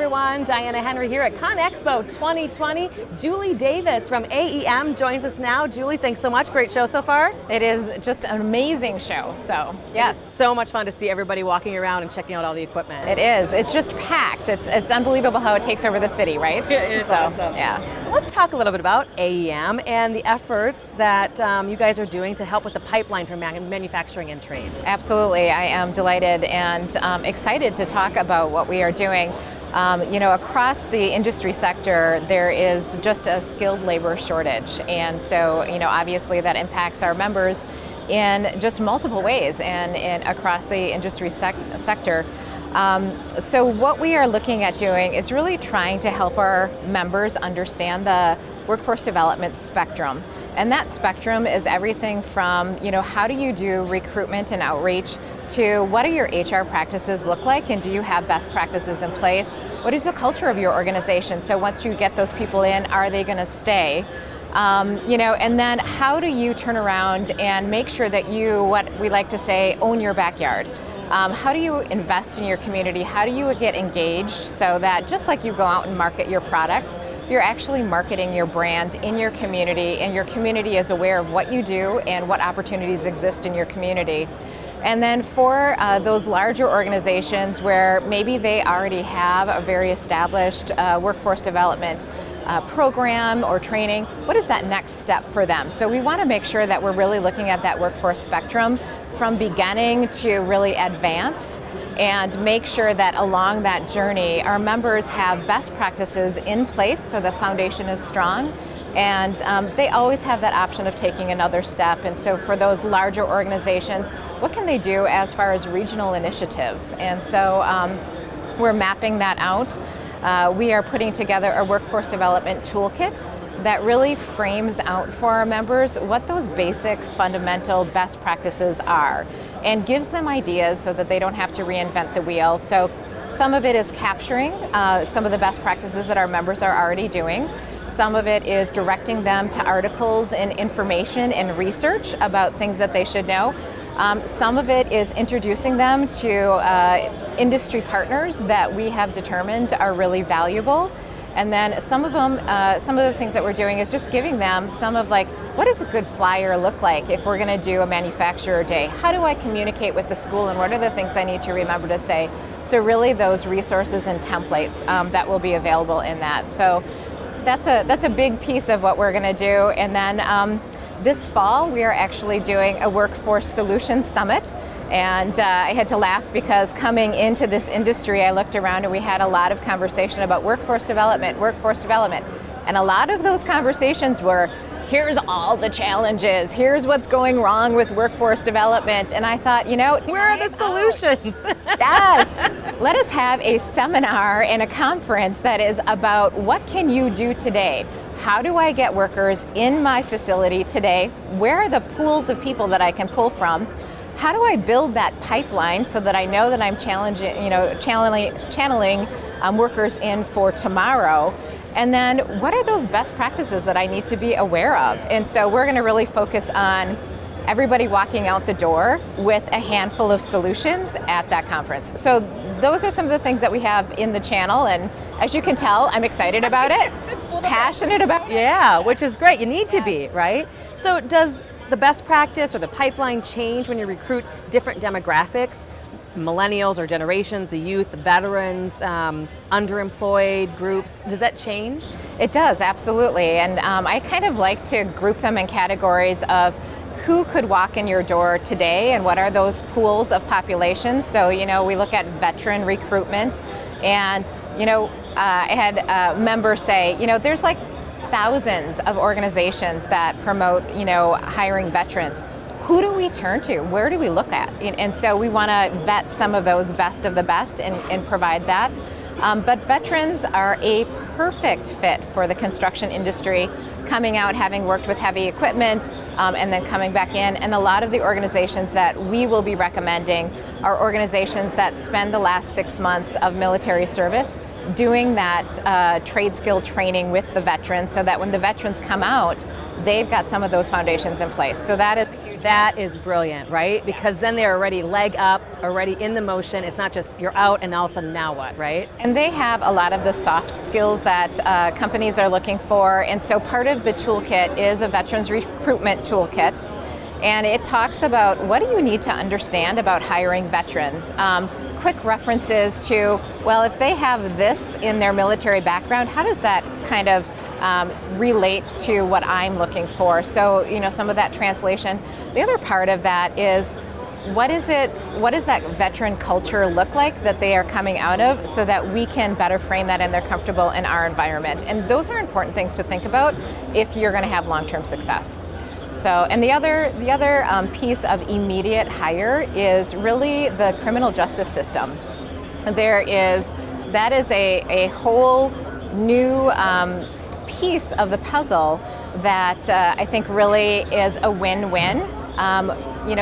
everyone, Diana Henry here at ConExpo 2020. Julie Davis from AEM joins us now. Julie, thanks so much. Great show so far. It is just an amazing show, so yes. It's so much fun to see everybody walking around and checking out all the equipment. It is. It's just packed. It's unbelievable how it takes over the city, right? It is awesome. Yeah. So let's talk a little bit about AEM and the efforts that you guys are doing to help with the pipeline for manufacturing and trades. Absolutely. I am delighted and excited to talk about what we are doing. Across the industry sector, there is just a skilled labor shortage. And so, obviously that impacts our members in just multiple ways and across the industry sector. So what we are looking at doing is really trying to help our members understand the workforce development spectrum. And that spectrum is everything from, how do you do recruitment and outreach to what do your HR practices look like and do you have best practices in place? What is the culture of your organization? So once you get those people in, are they going to stay? And then how do you turn around and make sure that you, what we like to say, own your backyard? How do you invest in your community? How do you get engaged so that just like you go out and market your product, you're actually marketing your brand in your community and your community is aware of what you do and what opportunities exist in your community. And then for those larger organizations where maybe they already have a very established workforce development program or training, what is that next step for them? So we want to make sure that we're really looking at that workforce spectrum from beginning to really advanced and make sure that along that journey our members have best practices in place so the foundation is strong. And they always have that option of taking another step. And so for those larger organizations, what can they do as far as regional initiatives? And so we're mapping that out. We are putting together a workforce development toolkit that really frames out for our members what those basic fundamental best practices are and gives them ideas so that they don't have to reinvent the wheel. So some of it is capturing some of the best practices that our members are already doing. Some of it is directing them to articles and information and research about things that they should know. Some of it is introducing them to industry partners that we have determined are really valuable. And then some of the things that we're doing is just giving them some of what does a good flyer look like if we're going to do a manufacturer day? How do I communicate with the school and what are the things I need to remember to say? So really those resources and templates that will be available in that. So that's a big piece of what we're going to do. And then this fall we are actually doing a Workforce Solutions Summit. And I had to laugh because coming into this industry, I looked around and we had a lot of conversation about workforce development. And a lot of those conversations were, here's all the challenges, here's what's going wrong with workforce development. And I thought, where are the solutions? Yes, let us have a seminar and a conference that is about what can you do today? How do I get workers in my facility today? Where are the pools of people that I can pull from? How do I build that pipeline so that I know that I'm channeling workers in for tomorrow? And then what are those best practices that I need to be aware of? And so we're going to really focus on everybody walking out the door with a handful of solutions at that conference. So those are some of the things that we have in the channel, and as you can tell, I'm excited about it, passionate about it. Yeah, which is great. You need to be, right? So does the best practice or the pipeline change when you recruit different demographics, millennials or generations, the youth, the veterans, underemployed groups? Does that change? It does, absolutely. And I kind of like to group them in categories of who could walk in your door today and what are those pools of population. So, we look at veteran recruitment and, I had a member say, there's thousands of organizations that promote, hiring veterans. Who do we turn to? Where do we look at? And so we want to vet some of those best of the best and provide that. But veterans are a perfect fit for the construction industry, coming out having worked with heavy equipment and then coming back in. And a lot of the organizations that we will be recommending are organizations that spend the last 6 months of military service doing that trade skill training with the veterans so that when the veterans come out, they've got some of those foundations in place. So that is a huge That is brilliant, right? Because then they're already leg up, already in the motion. It's not just you're out and all of a sudden now what, right? And they have a lot of the soft skills that companies are looking for. And so part of the toolkit is a veterans recruitment toolkit. And it talks about what do you need to understand about hiring veterans. Quick references to, well, if they have this in their military background, how does that kind of relate to what I'm looking for? So, some of that translation. The other part of that is, what does that veteran culture look like that they are coming out of, so that we can better frame that and they're comfortable in our environment. And those are important things to think about if you're going to have long-term success. So, and the other piece of immediate hire is really the criminal justice system. That is a whole new piece of the puzzle that I think really is a win-win.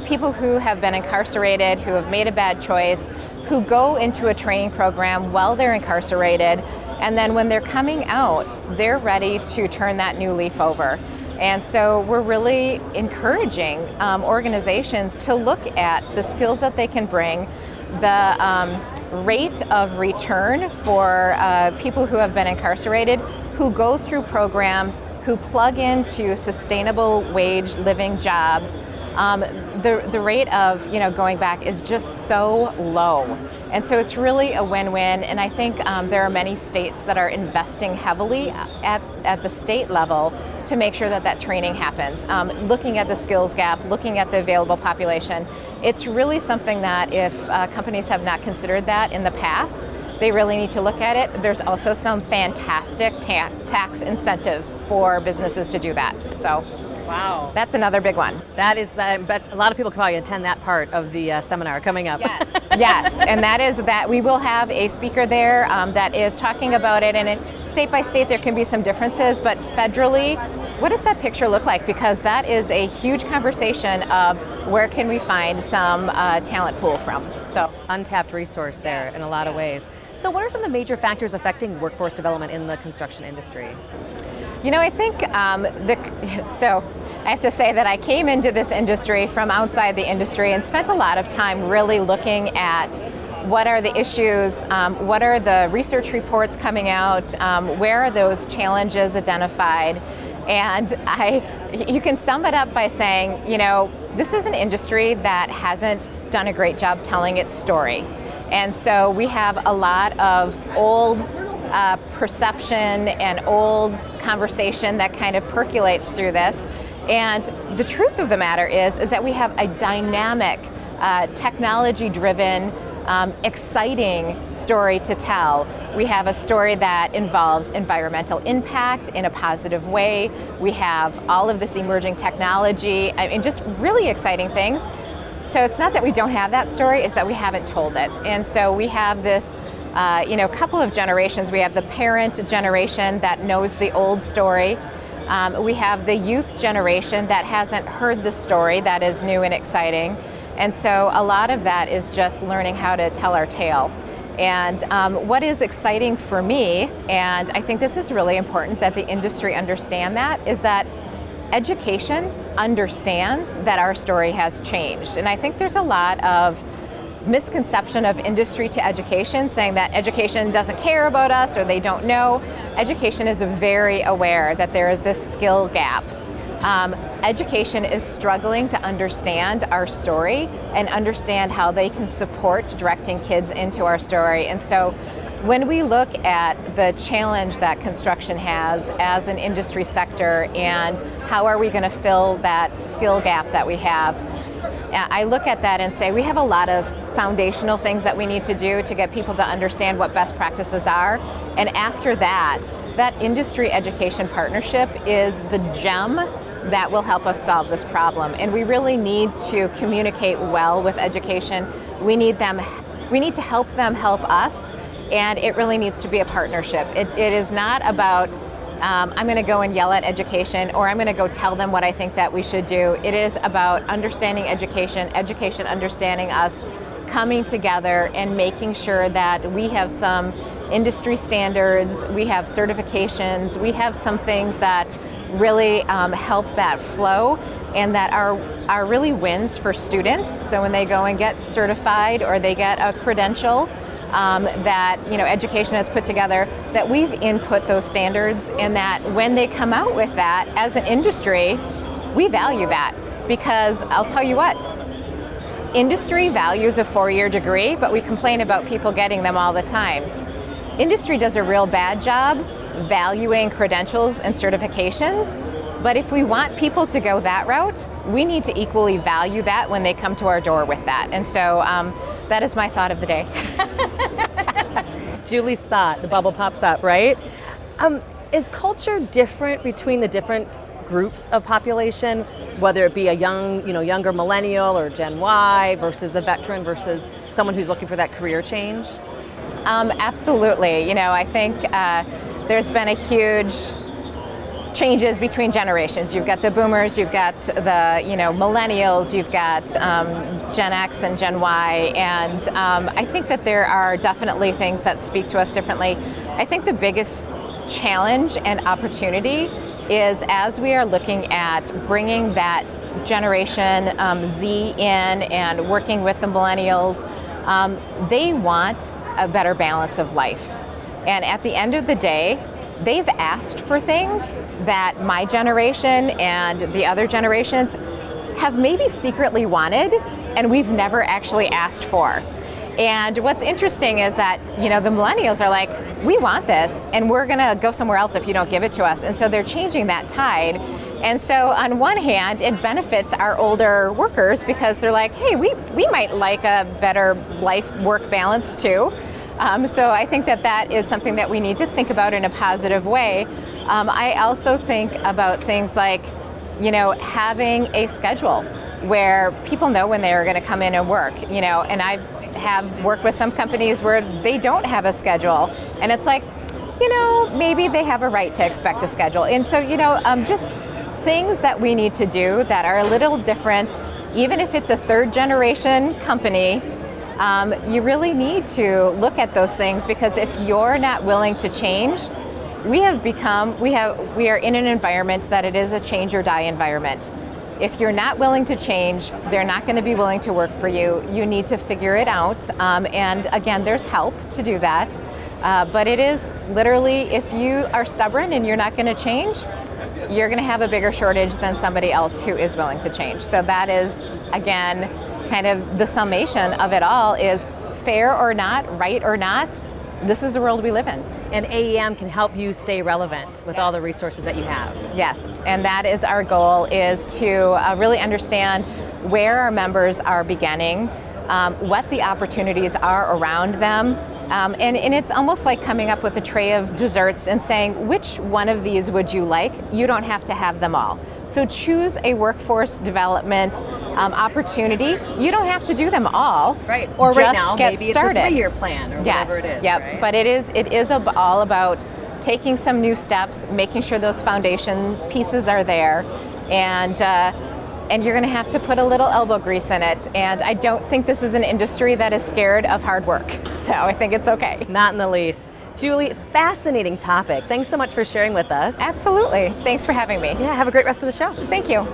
People who have been incarcerated, who have made a bad choice, who go into a training program while they're incarcerated, and then when they're coming out, they're ready to turn that new leaf over. And so we're really encouraging organizations to look at the skills that they can bring, the rate of return for people who have been incarcerated, who go through programs, who plug into sustainable wage living jobs. The rate of going back is just so low. And so it's really a win-win, and I think there are many states that are investing heavily at the state level to make sure that training happens. Looking at the skills gap, looking at the available population, it's really something that if companies have not considered that in the past, they really need to look at it. There's also some fantastic tax incentives for businesses to do that. So. Wow. That's another big one. That is that, but a lot of people can probably attend that part of the seminar coming up. Yes, and that we will have a speaker there that is talking about it, and state by state there can be some differences, but federally, what does that picture look like? Because that is a huge conversation of where can we find some talent pool from. So untapped resource there in a lot of ways. So what are some of the major factors affecting workforce development in the construction industry? I think so I have to say that I came into this industry from outside the industry and spent a lot of time really looking at what are the issues, what are the research reports coming out, where are those challenges identified, and you can sum it up by saying, this is an industry that hasn't done a great job telling its story. And so we have a lot of old perception and old conversation that kind of percolates through this. And the truth of the matter is that we have a dynamic, technology-driven, exciting story to tell. We have a story that involves environmental impact in a positive way. We have all of this emerging technology, and just really exciting things. So it's not that we don't have that story, it's that we haven't told it. And so we have this couple of generations. We have the parent generation that knows the old story. We have the youth generation that hasn't heard the story that is new and exciting. And so a lot of that is just learning how to tell our tale. And what is exciting for me, and I think this is really important that the industry understand that, is that education understands that our story has changed. And I think there's a lot of misconception of industry to education, saying that education doesn't care about us or they don't know. Education is very aware that there is this skill gap. Education is struggling to understand our story and understand how they can support directing kids into our story. And so when we look at the challenge that construction has as an industry sector and how are we going to fill that skill gap that we have, I look at that and say we have a lot of foundational things that we need to do to get people to understand what best practices are. And after that, that industry education partnership is the gem that will help us solve this problem. And we really need to communicate well with education. We need to help them help us, and it really needs to be a partnership. It is not about I'm going to go and yell at education, or I'm going to go tell them what I think that we should do. It is about understanding education understanding us, coming together and making sure that we have some industry standards, we have certifications, we have some things that really help that flow, and that are really wins for students. So when they go and get certified or they get a credential that education has put together, that we've input those standards, and that when they come out with that as an industry, we value that. Because I'll tell you what, industry values a 4-year degree, but we complain about people getting them all the time. Industry does a real bad job valuing credentials and certifications, but if we want people to go that route, we need to equally value that when they come to our door with that. And so that is my thought of the day. Julie's thought, the bubble pops up, right? Is culture different between the different groups of population, whether it be a younger millennial or Gen Y versus a veteran versus someone who's looking for that career change? Absolutely. I think there's been a huge changes between generations. You've got the boomers, you've got the millennials, you've got Gen X and Gen Y, and I think that there are definitely things that speak to us differently. I think the biggest challenge and opportunity is, as we are looking at bringing that generation Z in and working with the millennials, they want a better balance of life. And at the end of the day, they've asked for things that my generation and the other generations have maybe secretly wanted, and we've never actually asked for. And what's interesting is that, the millennials are like, we want this, and we're gonna go somewhere else if you don't give it to us. And so they're changing that tide. And so on one hand, it benefits our older workers because they're like, hey, we might like a better life-work balance too. So I think that is something that we need to think about in a positive way. I also think about things like, having a schedule where people know when they are going to come in and work, and I have worked with some companies where they don't have a schedule, and it's like, maybe they have a right to expect a schedule. And so, just things that we need to do that are a little different, even if it's a third generation company. You really need to look at those things, because if you're not willing to change, we are in an environment that it is a change or die environment. If you're not willing to change, they're not going to be willing to work for you. You need to figure it out. And again, there's help to do that. But it is literally, if you are stubborn and you're not going to change, you're going to have a bigger shortage than somebody else who is willing to change. So that is, again, kind of the summation of it all is, fair or not, right or not, this is the world we live in. And AEM can help you stay relevant with all the resources that you have. Yes, and that is our goal, is to really understand where our members are beginning, what the opportunities are around them, and it's almost like coming up with a tray of desserts and saying, which one of these would you like? You don't have to have them all. So choose a workforce development opportunity. You don't have to do them all. Right, or right now, maybe started. It's a 3-year plan or whatever it is. Yep, right? but it is all about taking some new steps, making sure those foundation pieces are there, and you're going to have to put a little elbow grease in it. And I don't think this is an industry that is scared of hard work. So I think it's okay. Not in the least. Julie, fascinating topic. Thanks so much for sharing with us. Absolutely. Thanks for having me. Yeah, have a great rest of the show. Thank you.